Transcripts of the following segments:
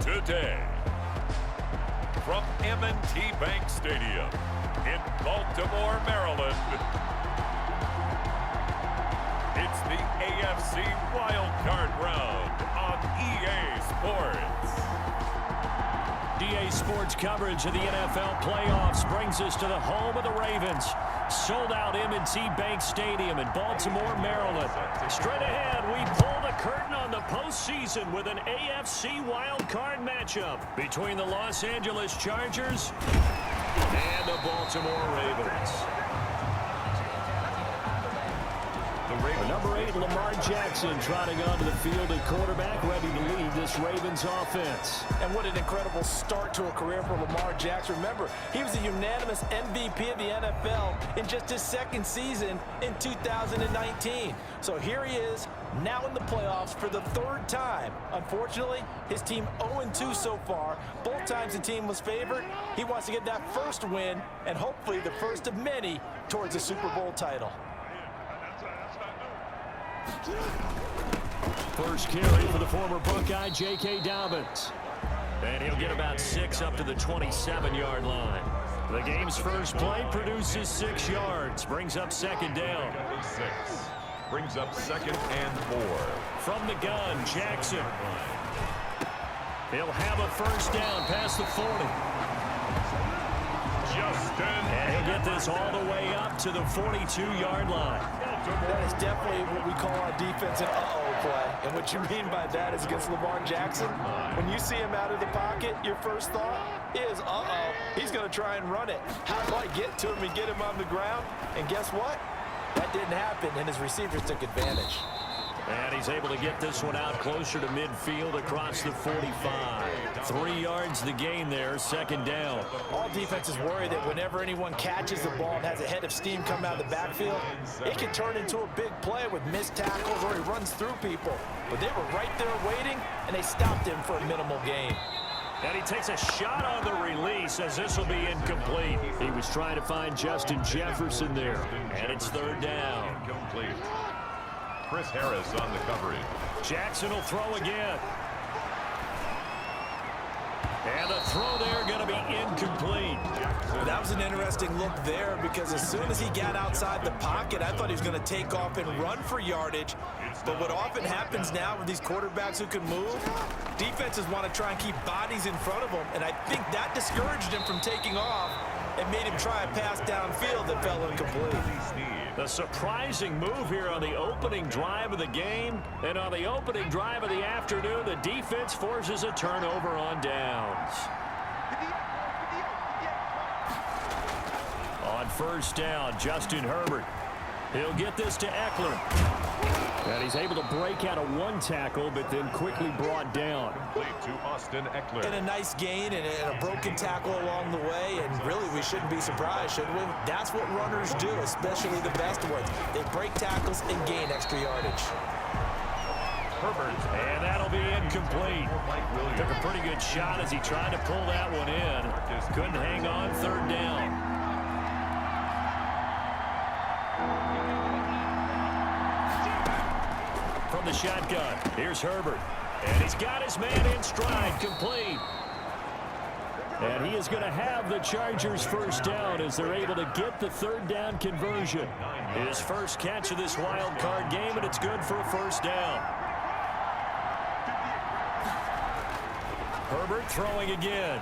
Today, from M&T Bank Stadium in Baltimore, Maryland, it's the AFC Wildcard round on EA Sports. EA Sports coverage of the NFL playoffs brings us to the home of the Ravens. Sold out M&T Bank Stadium in Baltimore, Maryland. Straight ahead, we pull the curtain on the postseason with an AFC wildcard matchup between the Los Angeles Chargers and the Baltimore Ravens. Number 8, Lamar Jackson, trotting onto the field at quarterback, ready to lead this Ravens offense. And what an incredible start to a career for Lamar Jackson. Remember, he was a unanimous MVP of the NFL in just his second season in 2019. So here he is, now in the playoffs for the third time. Unfortunately, his team 0-2 so far. Both times the team was favored. He wants to get that first win, and hopefully the first of many towards a Super Bowl title. First carry for the former Buckeye, J.K. Dobbins. And he'll get about 6 up to the 27-yard line. The game's first play produces 6 yards, brings up second down. 6 brings up second and 4. From the gun, Jackson. He'll have a first down past the 40. And he'll get this all the way up to the 42-yard line. That is definitely what we call our defense an uh-oh play. And what you mean by that is against Lamar Jackson, when you see him out of the pocket, your first thought is, uh-oh, he's going to try and run it. How do I get to him and get him on the ground? And guess what? That didn't happen, and his receivers took advantage. And he's able to get this one out closer to midfield across the 45. 3 yards the gain there, second down. All defenses worry that whenever anyone catches the ball and has a head of steam come out of the backfield, it can turn into a big play with missed tackles or he runs through people. But they were right there waiting, and they stopped him for a minimal gain. And he takes a shot on the release as this will be incomplete. He was trying to find Justin Jefferson there. And it's third down. Incomplete. Chris Harris on the coverage. Jackson will throw again. And the throw there going to be incomplete. That was an interesting look there because as soon as he got outside the pocket, I thought he was going to take off and run for yardage. But what often happens now with these quarterbacks who can move, defenses want to try and keep bodies in front of them. And I think that discouraged him from taking off and made him try a pass downfield that fell incomplete. The surprising move here on the opening drive of the game. And on the opening drive of the afternoon, the defense forces a turnover on downs. On first down, Justin Herbert. He'll get this to Eckler. And he's able to break out of one tackle, but then quickly brought down. To Austin Eckler. And a nice gain and a broken tackle along the way. And really, we shouldn't be surprised, should we? That's what runners do, especially the best ones. They break tackles and gain extra yardage. Herbert. And that'll be incomplete. Took a pretty good shot as he tried to pull that one in. Couldn't hang on, third down. From the shotgun, here's Herbert. And he's got his man in stride, complete. And he is going to have the Chargers first down as they're able to get the third down conversion. His first catch of this wild card game, and it's good for a first down. Herbert throwing again.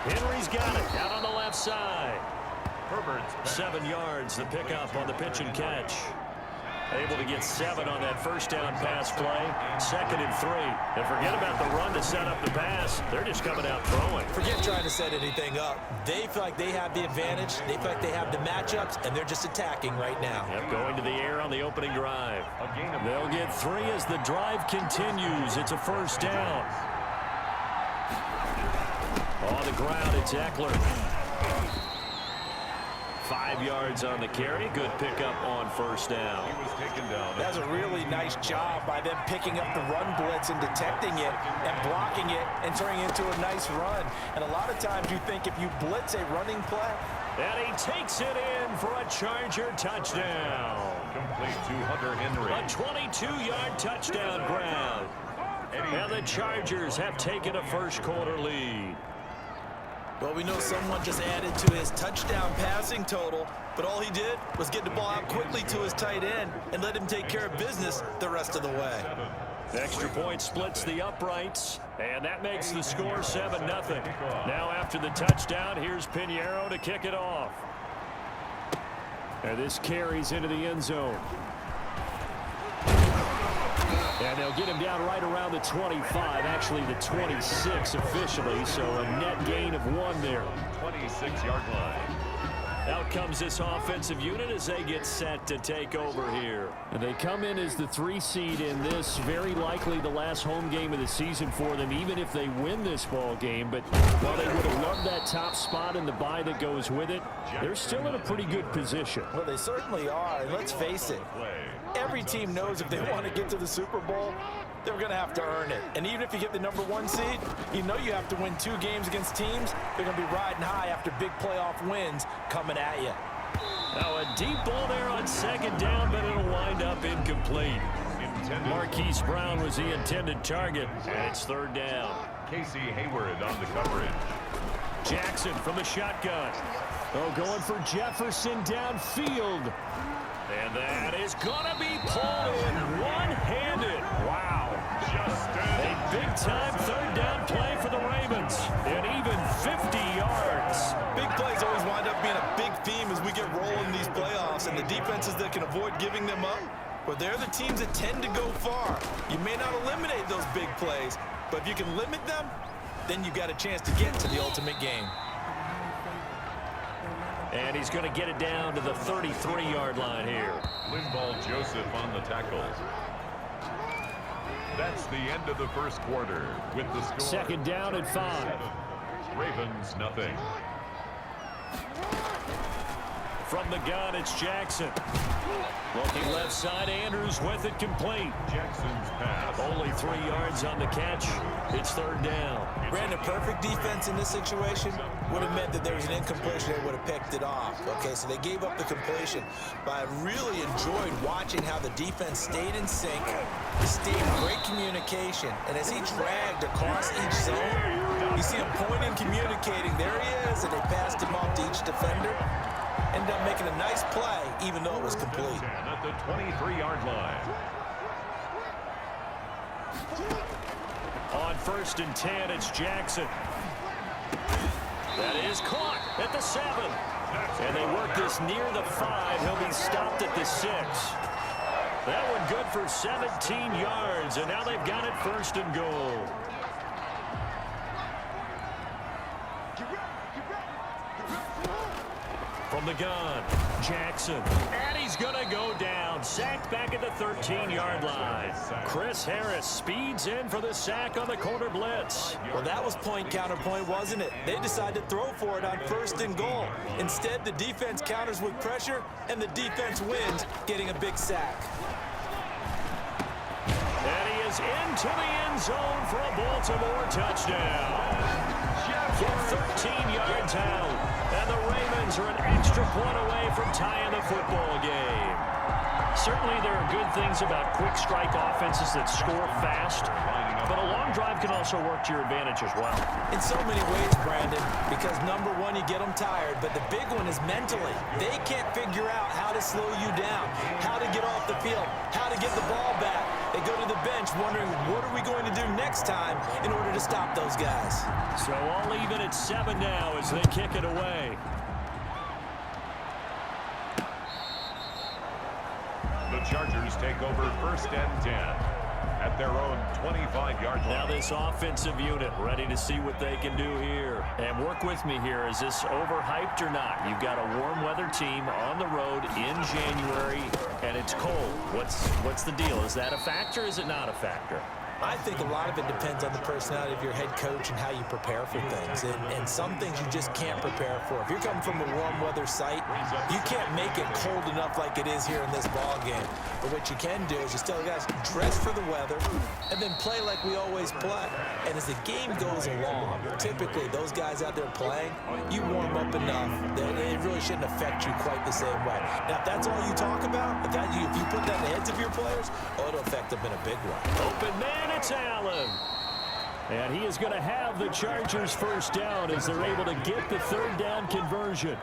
Henry's got it out on the left side. Herbert's 7 yards, the pickup on the pitch and catch. Able to get 7 on that first down pass play. 2nd and 3. And forget about the run to set up the pass. They're just coming out throwing. Forget trying to set anything up. They feel like they have the advantage. They feel like they have the matchups, and they're just attacking right now. Yep, going to the air on the opening drive. They'll get 3 as the drive continues. It's a first down. On the ground, it's Eckler. 5 yards on the carry. Good pickup on first down. He was taken down. That's a really nice job by them picking up the run blitz and detecting it and blocking it and turning it into a nice run. And a lot of times you think if you blitz a running play. And he takes it in for a Charger touchdown. Complete to Hunter Henry. A 22-yard touchdown grab. And the Chargers have taken a first-quarter lead. Well, we know someone just added to his touchdown passing total, but all he did was get the ball out quickly to his tight end and let him take care of business the rest of the way. Extra point splits the uprights, and that makes the score 7-0. Now after the touchdown, here's Pinheiro to kick it off. And this carries into the end zone. And they'll get him down right around the 25, actually the 26 officially, so a net gain of 1 there. 26-yard line. Out comes this offensive unit as they get set to take over here. And they come in as the 3 seed in this, very likely the last home game of the season for them, even if they win this ball game. But while they would have loved that top spot and the bye that goes with it, they're still in a pretty good position. Well, they certainly are, and let's face it, every team knows if they want to get to the Super Bowl, they're going to have to earn it. And even if you get the #1 seed, you know you have to win 2 games against teams. They're going to be riding high after big playoff wins coming at you. Now a deep ball there on second down, but it'll wind up incomplete. Marquise Brown was the intended target, and it's 3rd down. Casey Hayward on the coverage. Jackson from the shotgun. Oh, going for Jefferson downfield. And that is going to be pulled in one-handed. Wow. A big-time 3rd down play for the Ravens. And even 50 yards. Big plays always wind up being a big theme as we get rolling these playoffs, and the defenses that can avoid giving them up, well, they're the teams that tend to go far. You may not eliminate those big plays, but if you can limit them, then you've got a chance to get to the ultimate game. And he's going to get it down to the 33-yard line here. Linval Joseph on the tackle. That's the end of the first quarter with the score. 2nd down and 5. Ravens nothing. From the gun, it's Jackson. Looking left side, Andrews with it complete. Jackson's pass. Only 3 yards on the catch. It's 3rd down. Brandon, perfect defense in this situation would have meant that there was an incompletion. They would have picked it off. Okay, so they gave up the completion. But I really enjoyed watching how the defense stayed in sync, stayed in great communication. And as he dragged across each zone, you see him pointing, communicating. There he is, and they passed him off to each defender. Ended up making a nice play, even though it was complete. At the 23-yard line. On 1st and 10, it's Jackson. That is caught at the 7. And they work this near the 5. He'll be stopped at the 6. That one good for 17 yards, and now they've got it 1st and goal. From the gun, Jackson. And he's going to go down. Sacked back at the 13-yard line. Chris Harris speeds in for the sack on the corner blitz. Well, that was point counterpoint, wasn't it? They decided to throw for it on 1st and goal. Instead, the defense counters with pressure, and the defense wins, getting a big sack. And he is into the end zone for a Baltimore touchdown. From 13 yards out. And the Ravens are an extra point away from tying the football game. Certainly there are good things about quick strike offenses that score fast, but a long drive can also work to your advantage as well. In so many ways, Brandon, because #1, you get them tired, but the big one is mentally. They can't figure out how to slow you down, how to get off the field, how to get the ball back. They go to the bench wondering, what are we going to do next time in order to stop those guys? So all even at 7 now as they kick it away. The Chargers take over 1st and 10 at their own 25-yard line. Now this offensive unit ready to see what they can do here. And work with me here. Is this overhyped or not? You've got a warm weather team on the road in January, and it's cold. What's the deal? Is that a factor? Is it not a factor? I think a lot of it depends on the personality of your head coach and how you prepare for things. And some things you just can't prepare for. If you're coming from a warm weather site, you can't make it cold enough like it is here in this ball game. But what you can do is just tell the guys, dress for the weather, and then play like we always play. And as the game goes along, typically those guys out there playing, you warm up enough that it really shouldn't affect you quite the same way. Now, if that's all you talk about, if you put that in the heads of your players, it'll affect them in a big way. Open man It's Allen. And he is going to have the Chargers first down as they're able to get the third down conversion.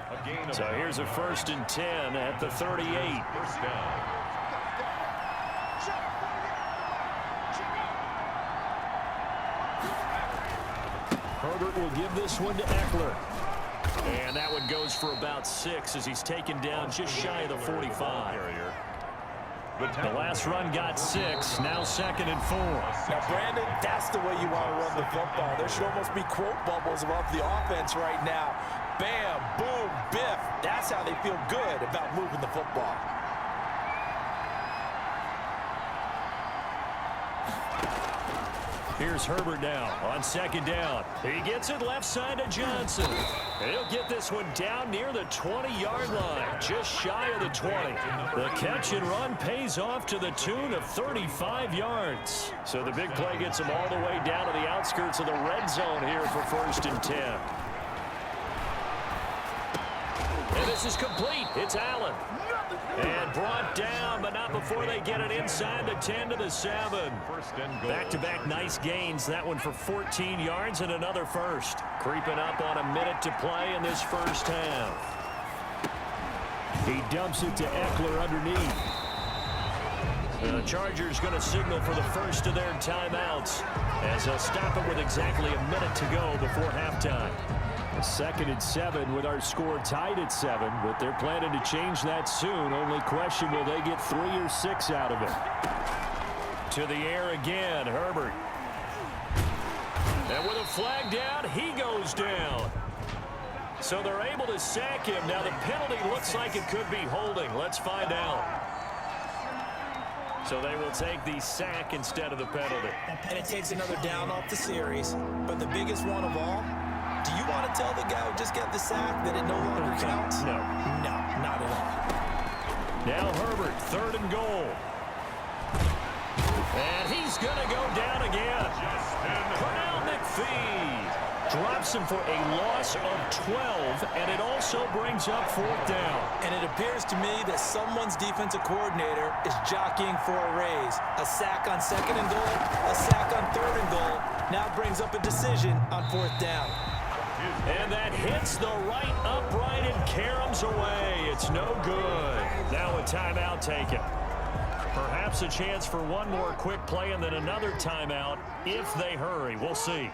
So here's a 1st and 10 at the 38. First down. Herbert will give this one to Eckler. And that one goes for about 6 as he's taken down just shy of the 45. The last run got 6, now 2nd and 4. Now, Brandon, that's the way you want to run the football. There should almost be quote bubbles above the offense right now. Bam, boom, biff. That's how they feel good about moving the football. Here's Herbert now on 2nd down. He gets it left side to Johnson. He'll get this one down near the 20-yard line, just shy of the 20. The catch and run pays off to the tune of 35 yards. So the big play gets him all the way down to the outskirts of the red zone here for 1st and 10. And this is complete. It's Allen. And brought down, but not before they get it inside the 10 to the 7. Back-to-back nice gains. That one for 14 yards and another first. Creeping up on a minute to play in this first half. He dumps it to Eckler underneath. The Chargers going to signal for the first of their timeouts as they'll stop it with exactly a minute to go before halftime. 2nd and 7 with our score tied at 7, but they're planning to change that soon. Only question, will they get 3 or 6 out of it? To the air again, Herbert. And with a flag down, he goes down. So they're able to sack him. Now the penalty looks like it could be holding. Let's find out. So they will take the sack instead of the penalty. And it takes another down off the series. But the biggest one of all, do you want to tell the guy who just got the sack that it no longer counts? No. No, not at all. Now Herbert, 3rd and goal. And he's going to go down again. Pernell McPhee drops him for a loss of 12, and it also brings up 4th down. And it appears to me that someone's defensive coordinator is jockeying for a raise. A sack on 2nd and goal, a sack on 3rd and goal. Now brings up a decision on 4th down. And that hits the right upright and caroms away. It's no good. Now a timeout taken. Perhaps a chance for one more quick play and then another timeout if they hurry. We'll see.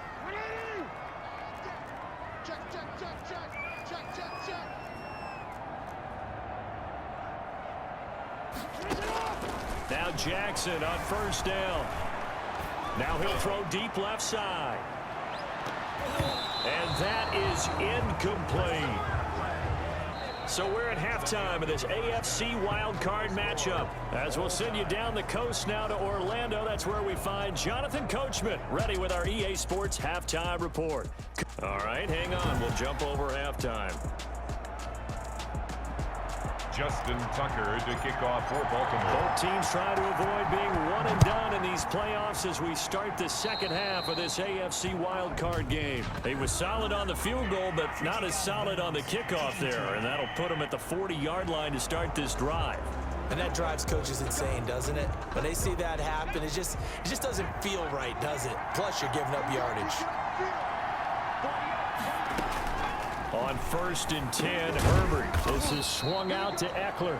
Now Jackson on 1st down. Now he'll throw deep left side. And that is incomplete. So we're at halftime of this AFC Wildcard matchup. As we'll send you down the coast now to Orlando. That's where we find Jonathan Coachman ready with our EA Sports halftime report. All right, hang on. We'll jump over halftime. Justin Tucker to kick off for Baltimore. Both teams try to avoid being one and done in these playoffs as we start the second half of this AFC wildcard game. He was solid on the field goal, but not as solid on the kickoff there, and that'll put him at the 40-yard line to start this drive. And that drives coaches insane, doesn't it? When they see that happen, it just doesn't feel right, does it? Plus, you're giving up yardage. On 1st and 10, Herbert. This is swung out to Eckler.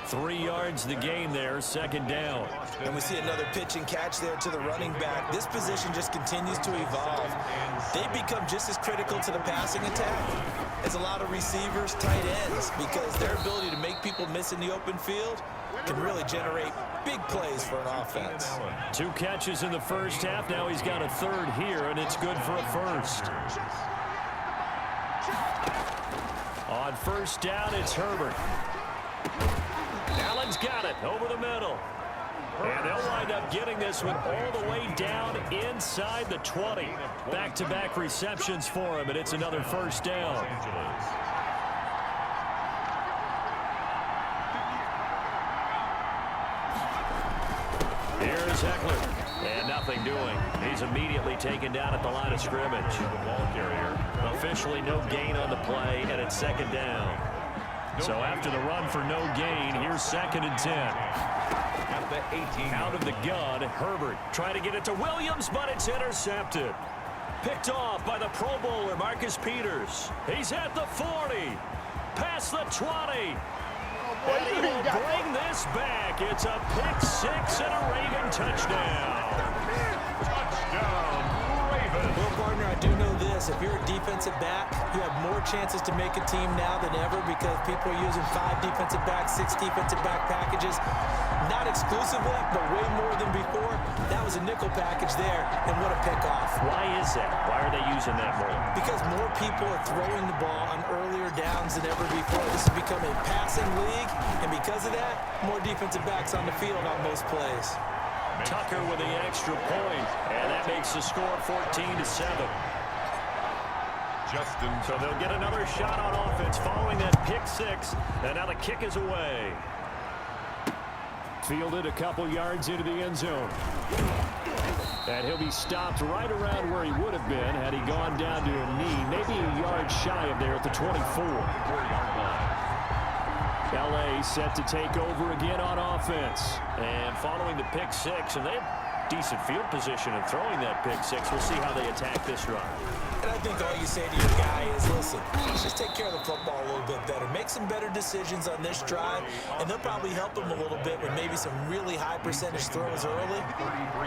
3 yards the gain there, 2nd down. And we see another pitch and catch there to the running back. This position just continues to evolve. They become just as critical to the passing attack as a lot of receivers, tight ends, because their ability to make people miss in the open field can really generate big plays for an offense. 2 catches in the first half. Now he's got a 3rd here, and it's good for a first. On 1st down, it's Herbert. Allen's got it over the middle. And they'll wind up getting this one all the way down inside the 20. Back-to-back receptions for him, and it's another 1st down. Here's Eckler. And nothing doing. He's immediately taken down at the line of scrimmage. The ball carrier. Officially no gain on the play, and it's 2nd down. So after the run for no gain, here's 2nd and 10. at the 18. Out of the gun, Herbert trying to get it to Williams, but it's intercepted. Picked off by the Pro Bowler, Marcus Peters. He's at the 40, past the 20. And he will bring this back. It's a pick six and a Raven touchdown. Touchdown, Ravens. Well, partner, I do know this. If you're a defensive back, you have more chances to make a team now than ever because people are using 5 defensive backs, 6 defensive back packages. Not exclusively, but way more than before. That was a nickel package there, and what a pickoff. Why is that? Why are they using that more? Because more people are throwing the ball on earlier downs than ever before. This has become a passing league, and because of that, more defensive backs on the field on most plays. Tucker with the extra point, and that makes the score 14-7. Justin. So they'll get another shot on offense following that pick six, and now the kick is away. Fielded a couple yards into the end zone. And he'll be stopped right around where he would have been had he gone down to a knee, maybe a yard shy of there at the 24. LA set to take over again on offense. And following the pick six, and they have decent field position in throwing that pick six. We'll see how they attack this run. And I think all you say to your guy is, listen, just take care of the football a little bit better. Make some better decisions on this drive, and they'll probably help him a little bit with maybe some really high percentage throws early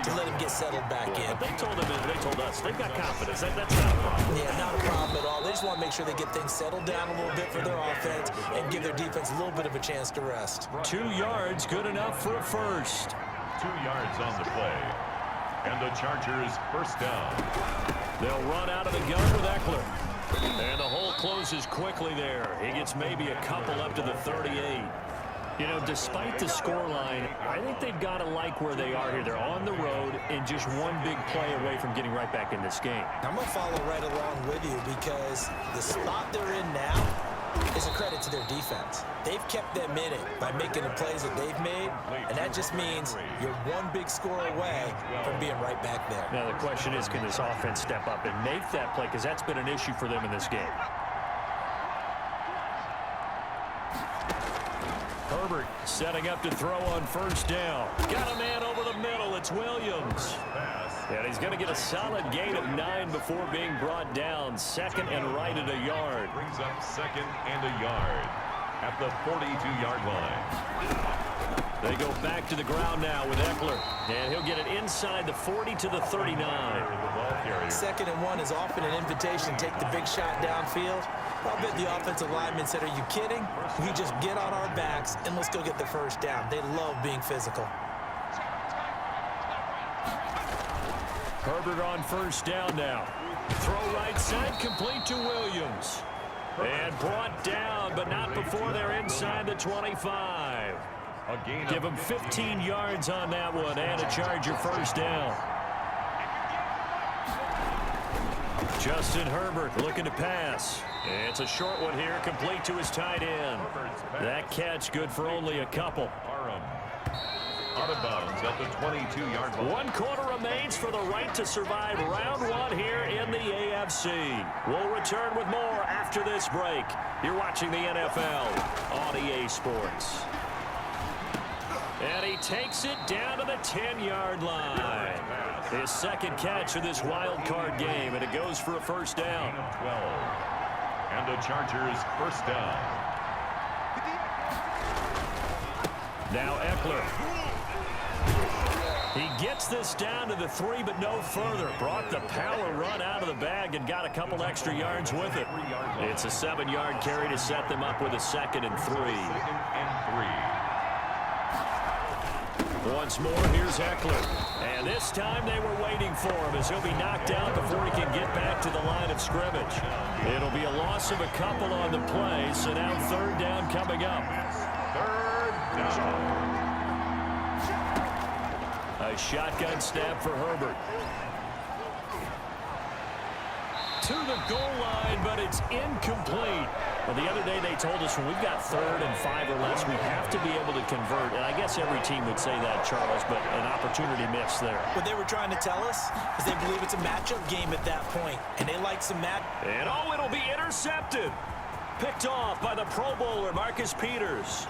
to let him get settled back in. They told him, and they told us, they've got confidence. That's not a problem. Yeah, not a problem at all. They just want to make sure they get things settled down a little bit for their offense and give their defense a little bit of a chance to rest. 2 yards, good enough for a first. 2 yards on the play. And the Chargers first down. They'll run out of the gun with Eckler. And the hole closes quickly there. He gets maybe a couple up to the 38. You know, despite the scoreline, I think they've got to like where they are here. They're on the road and just one big play away from getting right back in this game. I'm going to follow right along with you because the spot they're in now is a credit to their defense. They've kept them in it by making the plays that they've made, and that just means you're one big score away from being right back there. Now, the question is, can this offense step up and make that play? Because that's been an issue for them in this game. Herbert setting up to throw on first down. Got a man over the middle. It's Williams. And he's going to get a solid gain of 9 before being brought down. Second and right at a yard. Brings up second and a yard at the 42-yard line. They go back to the ground now with Eckler. And he'll get it inside the 40 to the 39. Second and 1 is often an invitation to take the big shot downfield. I bet the offensive lineman said, are you kidding? We just get on our backs and let's go get the first down. They love being physical. Herbert on first down now. Throw right side, complete to Williams. And brought down, but not before they're inside the 25. Give him 15 yards on that one and a Charger first down. Justin Herbert looking to pass. It's a short one here, complete to his tight end. That catch good for only a couple. Out of bounds at the 22-yard line. 1 quarter remains for the right to survive round 1 here in the AFC. We'll return with more after this break. You're watching the NFL on EA Sports. And he takes it down to the 10-yard line. His second catch of this wild card game, and it goes for a first down. 12. And the Chargers first down. Now Eckler. He gets this down to the 3, but no further. Brought the power run out of the bag and got a couple extra yards with it. It's a 7-yard carry to set them up with a 2nd and 3. Once more, here's Eckler. And this time they were waiting for him as he'll be knocked down before he can get back to the line of scrimmage. It'll be a loss of a couple on the play, so now 3rd down coming up. 3rd down. A shotgun snap for Herbert. To the goal line, but it's incomplete. Well, the other day they told us when we've got 3rd and 5 or less, we have to be able to convert. And I guess every team would say that, Charles, but an opportunity missed there. What they were trying to tell us is they believe it's a matchup game at that point, and they like some And oh, it'll be intercepted. Picked off by the Pro Bowler, Marcus Peters.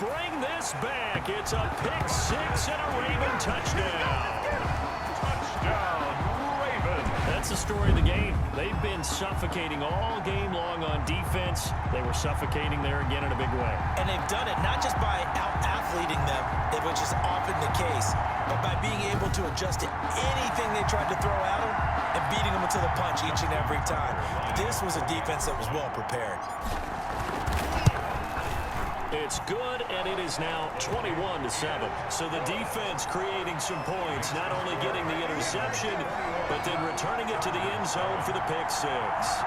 bring this back. It's a pick six and a Raven touchdown. Touchdown, Ravens. That's the story of the game. They've been suffocating all game long on defense. They were suffocating there again in a big way. And they've done it not just by out-athleting them, which is often the case, but by being able to adjust to anything they tried to throw at them and beating them until the punch each and every time. This was a defense that was well prepared. It's good, and it is now 21-7. So the defense creating some points, not only getting the interception, but then returning it to the end zone for the pick six.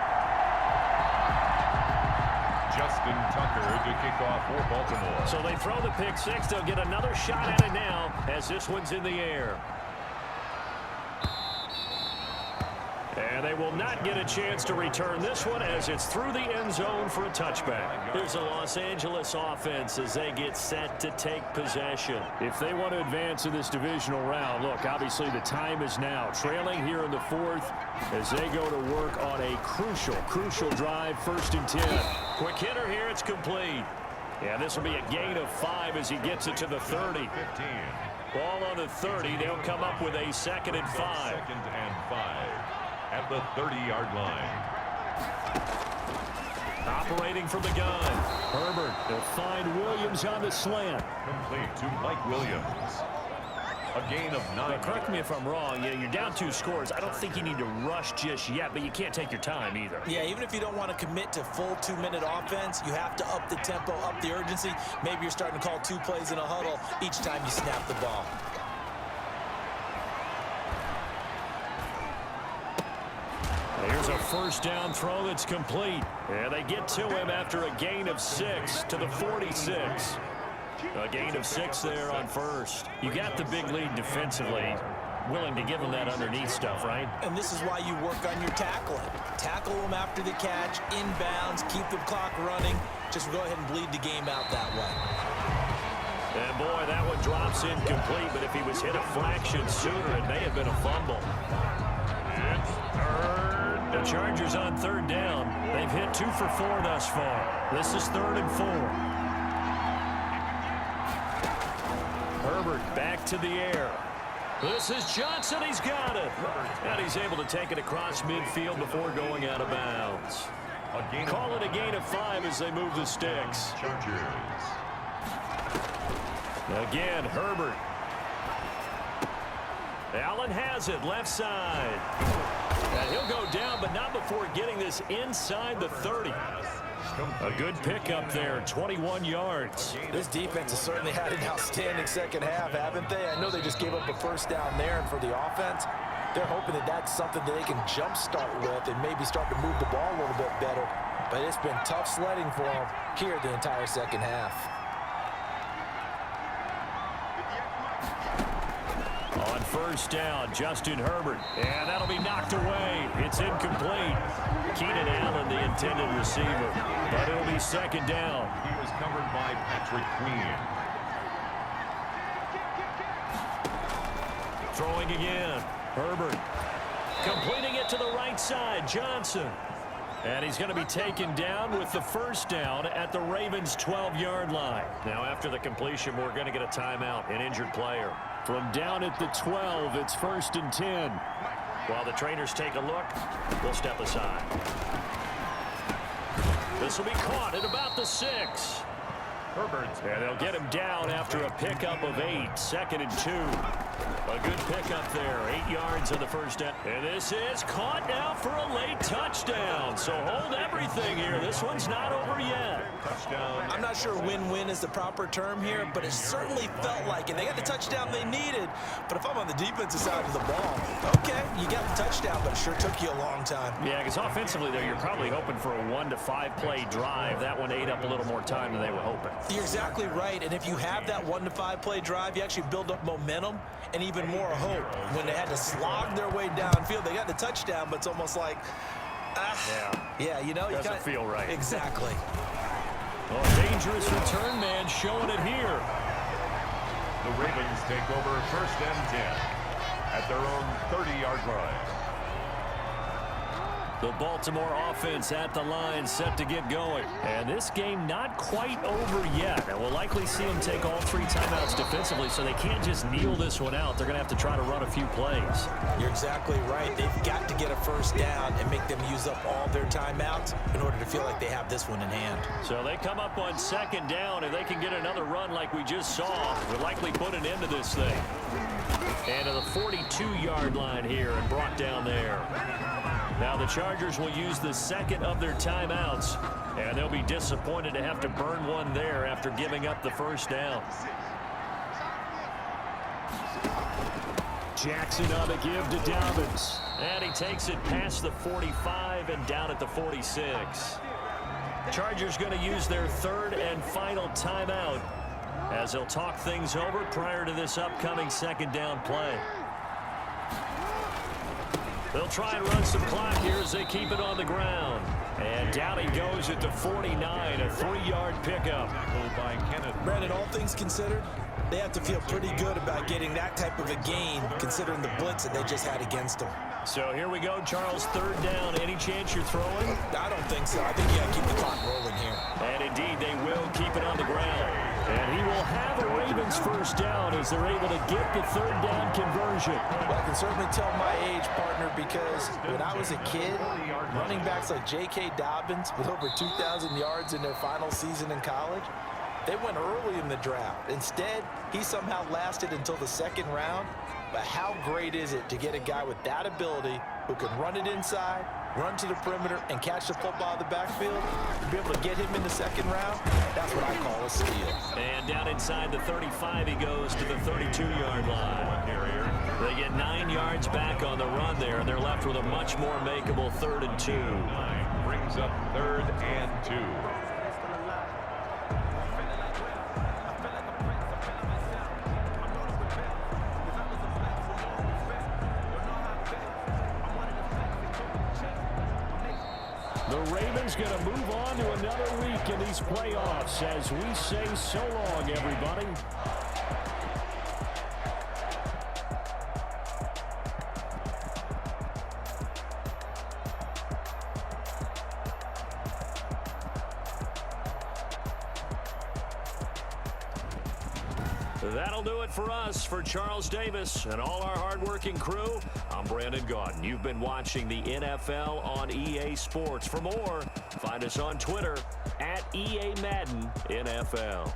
Justin Tucker to kick off for Baltimore. So they throw the pick six. They'll get another shot at it now as this one's in the air. And they will not get a chance to return this one as it's through the end zone for a touchback. Here's the Los Angeles offense as they get set to take possession. If they want to advance in this divisional round, look, obviously the time is now. Trailing here in the fourth as they go to work on a crucial drive, 1st and 10. Quick hitter here, it's complete. Yeah, this will be a gain of 5 as he gets it to the 30. 15. Ball on the 30. They'll come up with a 2nd and 5. 2nd and 5 at the 30-yard line. Operating from the gun. Herbert, they'll find Williams on the slant. Complete to Mike Williams. A gain of 9. Now, correct me if I'm wrong. Yeah, you're down 2 scores. I don't think you need to rush just yet, but you can't take your time either. Yeah, even if you don't want to commit to full 2-minute offense, you have to up the tempo, up the urgency. Maybe you're starting to call 2 plays in a huddle each time you snap the ball. Here's a 1st down throw that's complete. Yeah, they get to him after a gain of 6 to the 46. A gain of 6 there on 1st. You got the big lead defensively. Willing to give them that underneath stuff, right? And this is why you work on your tackling. Tackle them after the catch, inbounds, keep the clock running. Just go ahead and bleed the game out that way. And boy, that one drops incomplete, but if he was hit a fraction sooner, it may have been a fumble. It's 3rd. The Chargers on 3rd down. They've hit 2 for 4 thus far. This is 3rd and 4. Herbert back to the air. This is Johnson. He's got it. And he's able to take it across midfield before going out of bounds. Call it a gain of 5 as they move the sticks. Chargers. Again, Herbert. Allen has it, left side. And he'll go down, but not before getting this inside the 30. A good pickup there, 21 yards. This defense has certainly had an outstanding second half, haven't they? I know they just gave up a 1st down there, and for the offense, they're hoping that that's something that they can jumpstart with and maybe start to move the ball a little bit better. But it's been tough sledding for them here the entire second half. On 1st down, Justin Herbert. And that'll be knocked away. It's incomplete. Keenan Allen, the intended receiver. But it'll be 2nd down. He was covered by Patrick Queen. Throwing again. Herbert. Completing it to the right side. Johnson. And he's going to be taken down with the 1st down at the Ravens' 12-yard line. Now, after the completion, we're going to get a timeout, an injured player. From down at the 12, it's 1st and 10. While the trainers take a look, we'll step aside. This will be caught at about the 6. Herbert. And they'll get him down after a pickup of 8. 2nd and 2. A good pickup there. 8 yards on the 1st down. And this is caught now for a late touchdown. So hold everything here. This one's not over yet. Touchdown. I'm not sure win-win is the proper term here, but it certainly felt like it. They got the touchdown they needed, but if I'm on the defensive side of the ball, okay, you got the touchdown, but it sure took you a long time. Yeah, because offensively, though, you're probably hoping for a 1 to 5 play drive. That one ate up a little more time than they were hoping. You're exactly right, and if you have that 1 to 5 play drive, you actually build up momentum and even more hope. When they had to slog their way downfield, they got the touchdown, but it's almost like, yeah, you know, doesn't feel right. Exactly. Oh, dangerous return man showing it here. The Ravens take over 1st and 10 at their own 30-yard line. The Baltimore offense at the line, set to get going. And this game not quite over yet. And we'll likely see them take all 3 timeouts defensively, so they can't just kneel this one out. They're going to have to try to run a few plays. You're exactly right. They've got to get a first down and make them use up all their timeouts in order to feel like they have this one in hand. So they come up on 2nd down. If they can get another run like we just saw, we'll likely put an end to this thing. And to the 42-yard line here and brought down there. Now the Chargers will use the 2nd of their timeouts, and they'll be disappointed to have to burn one there after giving up the first down. Jackson on the give to Dobbins. And he takes it past the 45 and down at the 46. Chargers going to use their 3rd and final timeout as they'll talk things over prior to this upcoming 2nd down play. They'll try and run some clock here as they keep it on the ground. And down he goes at the 49, a 3-yard pickup. Brandon, all things considered, they have to feel pretty good about getting that type of a gain considering the blitz that they just had against them. So here we go, Charles, 3rd down. Any chance you're throwing? I don't think so. I think you got to keep the clock rolling here. And indeed, they will keep it on the ground. And he will have a Ravens first down as they're able to get the 3rd down conversion. Well, I can certainly tell my age, partner, because when I was a kid, running backs like J.K. Dobbins with over 2,000 yards in their final season in college, they went early in the draft. Instead, he somehow lasted until the 2nd round. But how great is it to get a guy with that ability who can run it inside, run to the perimeter, and catch the football in the backfield? To be able to get him in the 2nd round, that's what I call a steal. And down inside the 35, he goes to the 32-yard line. They get 9 yards back on the run there, and they're left with a much more makeable 3rd and 2. Brings up 3rd and 2. The Ravens going to move on to another week in these playoffs as we say so long, everybody. That'll do it for us. For Charles Davis and all our hardworking crew, I'm Brandon Gaudin. You've been watching the NFL on EA Sports. For more, find us on Twitter @EA Madden NFL.